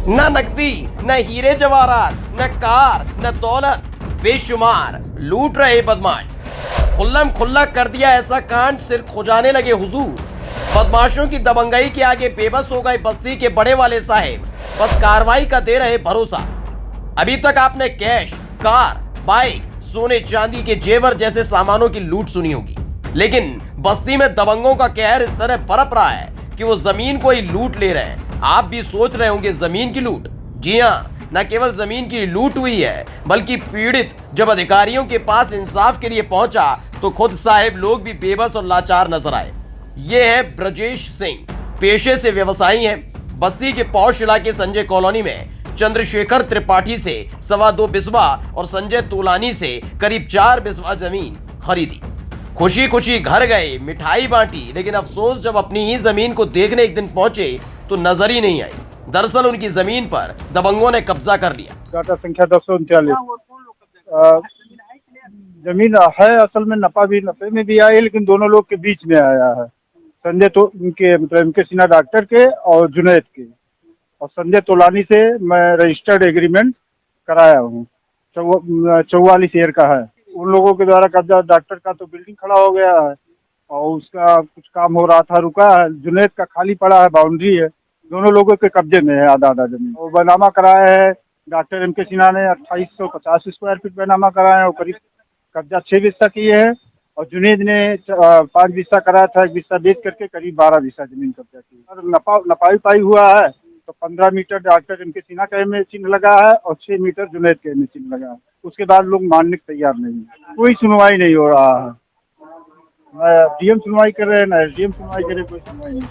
न नकदी, न हीरे जवाहरात, न कार, न दौलत, बेशुमार लूट रहे बदमाश। खुल्लम खुल्ला कर दिया ऐसा कांड, सिर खुजाने लगे हुजूर। बदमाशों की दबंगई के आगे बेबस हो गए बस्ती के बड़े वाले साहेब, बस कार्रवाई का दे रहे भरोसा। अभी तक आपने कैश, कार, बाइक, सोने चांदी के जेवर जैसे सामानों की लूट सुनी होगी, लेकिन बस्ती में दबंगों का कहर इस तरह बरप रहा है कि वो जमीन को ही लूट ले रहे हैं। आप भी सोच रहे होंगे जमीन की लूट। जी हाँ, न केवल जमीन की लूट हुई है, बल्कि पीड़ित जब अधिकारियों के पास इंसाफ के लिए पहुंचा तो खुद साहेब लोग भी बेबस और लाचार नजर आए। ये है ब्रजेश सिंह, पेशे से व्यवसायी हैं। बस्ती के पौष इलाके संजय कॉलोनी में चंद्रशेखर त्रिपाठी से 2.25 बिस्वा और संजय तोलानी से करीब 4 बिस्वा जमीन खरीदी। खुशी खुशी घर गए, मिठाई बांटी, लेकिन अफसोस जब अपनी ही जमीन को देखने एक दिन पहुंचे तो नजर ही नहीं आई। दरअसल उनकी जमीन पर दबंगों ने कब्जा कर लिया। डाटा संख्या 239। जमीन है असल में नफे में भी आई, लेकिन दोनों लोग के बीच में आया है। संजय तो इनके मतलब इनके सिन्हा डॉक्टर के और जुनैद के, और संजय तोलानी से मैं रजिस्टर्ड एग्रीमेंट कराया हूँ। 44 ईयर का है। उन लोगों के द्वारा कब्जा, डॉक्टर का तो बिल्डिंग खड़ा हो गया है और उसका कुछ काम हो रहा था, रुका है। जुनैद का खाली पड़ा है, बाउंड्री है। दोनों लोगों के कब्जे में है आधा आधा जमीन। और बैनामा कराया है डॉक्टर एम के सिन्हा ने 2850 स्क्वायर फीट बैनामा कराया है और करीब कब्जा 6 बिस्सा किए हैं। और जुनैद ने 5 बिस्सा कराया था, 1 बिस्सा बेच करके करीब 12 बिस्सा जमीन कब्जा की। नपाई पाई हुआ है तो 15 मीटर डॉक्टर एम के सिन्हा के में चिन्ह लगा है और 6 मीटर जुनैद के में चिन्ह लगा है। उसके बाद लोग मानने को तैयार नहीं, कोई सुनवाई नहीं हो रहा है। न डीएम सुनवाई कर रहे हैं, न एसडीएम सुनवाई करे, कोई सुनवाई नहीं।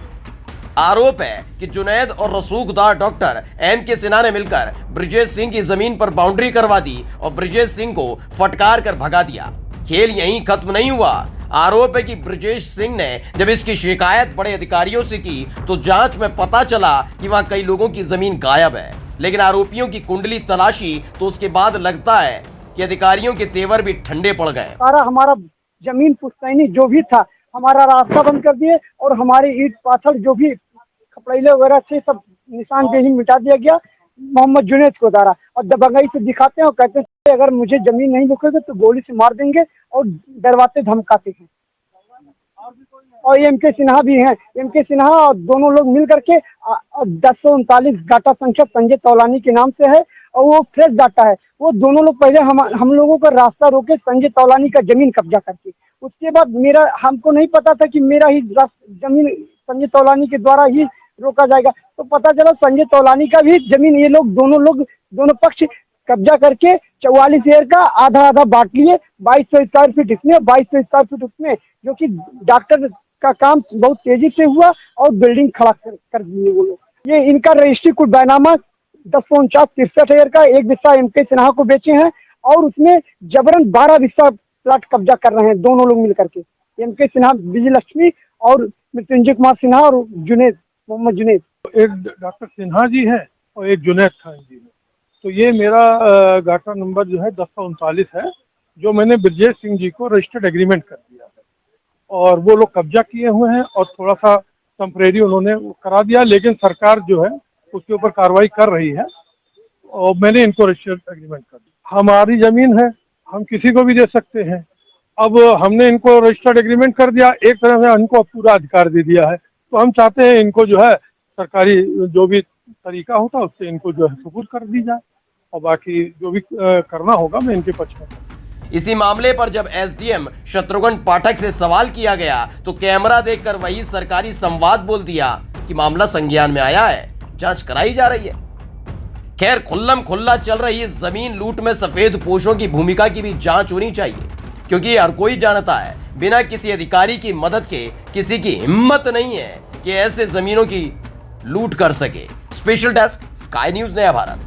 आरोप है कि जुनैद और रसूखदार डॉक्टर एम के सिन्हा ने मिलकर ब्रजेश सिंह की जमीन पर बाउंड्री करवा दी और ब्रजेश सिंह को फटकार कर भगा दिया। खेल यहीं खत्म नहीं हुआ। आरोप है कि ब्रजेश सिंह ने जब इसकी शिकायत बड़े अधिकारियों से की तो जांच में पता चला कि वहां कई लोगों की जमीन गायब है। लेकिन आरोपियों की कुंडली तलाशी तो उसके बाद लगता है कि अधिकारियों के तेवर भी ठंडे पड़ गए। सारा हमारा जमीन पुश्तैनी जो भी था, हमारा रास्ता बंद कर दिए और हमारे ईंट पाथर जो भी खपड़ैले वगैरह थे सब निशानदेही मिटा दिया गया मोहम्मद जुनैद को द्वारा। और दबंगई से दिखाते हैं और कहते हैं अगर मुझे जमीन नहीं रुकेगा तो गोली से मार देंगे और डरवाते धमकाते हैं। और एम के सिन्हा भी हैं। एम के सिन्हा और दोनों लोग मिल करके 1039 डाटा संख्या संजय तौलानी के नाम से है और वो फ्रेश डाटा है। वो दोनों लोग पहले हम लोगों का रास्ता रोके संजय तौलानी का जमीन कब्जा करके। उसके बाद मेरा हमको नहीं पता था कि मेरा ही जमीन संजय तौलानी के द्वारा ही रोका जाएगा। तो पता चला संजय तौलानी का भी जमीन ये लोग दोनों पक्ष कब्जा करके 44 ईयर का आधा आधा बांट लिए। 2200 स्क्वायर फीट इसमें, 2200 स्क्वायर फीट उसमें, जो कि डॉक्टर का काम बहुत तेजी से हुआ और बिल्डिंग खड़ा कर दिए वो लोग। ये इनका रजिस्ट्री कुल बैनामा 1049 ईयर का 1 बिस्सा एम के सिन्हा को बेचे हैं और उसमें जबरन 12 बिस्सा प्लाट कब्जा कर रहे हैं दोनों लोग मिलकर के। एम के सिन्हा, विजय लक्ष्मी और मृत्युंजय कुमार सिन्हा और जुनैद, मोहम्मद जुनैद। एक डॉक्टर सिन्हा जी है और एक जुनैद खान जी है। तो ये मेरा गाटा नंबर जो है 1039 है, जो मैंने ब्रजेश सिंह जी को रजिस्टर्ड एग्रीमेंट कर दिया है और वो लोग कब्जा किए हुए हैं और थोड़ा सा टेम्परेरी उन्होंने करा दिया, लेकिन सरकार जो है उसके ऊपर कार्रवाई कर रही है और मैंने इनको रजिस्टर्ड एग्रीमेंट कर दिया। हमारी जमीन है, हम किसी को भी दे सकते हैं। अब हमने इनको रजिस्टर्ड एग्रीमेंट कर दिया, एक तरह से इनको पूरा अधिकार दे दिया है। तो हम चाहते हैं इनको जो है सरकारी जो भी तरीका होता है उससे इनको जो है सुपुर्द कर दी जाए और बाकी जो भी करना होगा मैं इनके पक्ष में। इसी मामले पर जब एसडीएम शत्रुघ्न पाठक से सवाल किया गया तो कैमरा देखकर वही सरकारी संवाद बोल दिया कि मामला संज्ञान में आया है, जांच कराई जा रही है। खैर, खुल्लम खुल्ला चल रही इस जमीन लूट में सफेद पोशों की भूमिका की भी जांच होनी चाहिए, क्योंकि हर कोई जानता है बिना किसी अधिकारी की मदद के किसी की हिम्मत नहीं है कि ऐसे जमीनों की लूट कर सके। स्पेशल डेस्क, स्काई न्यूज़, नया भारत।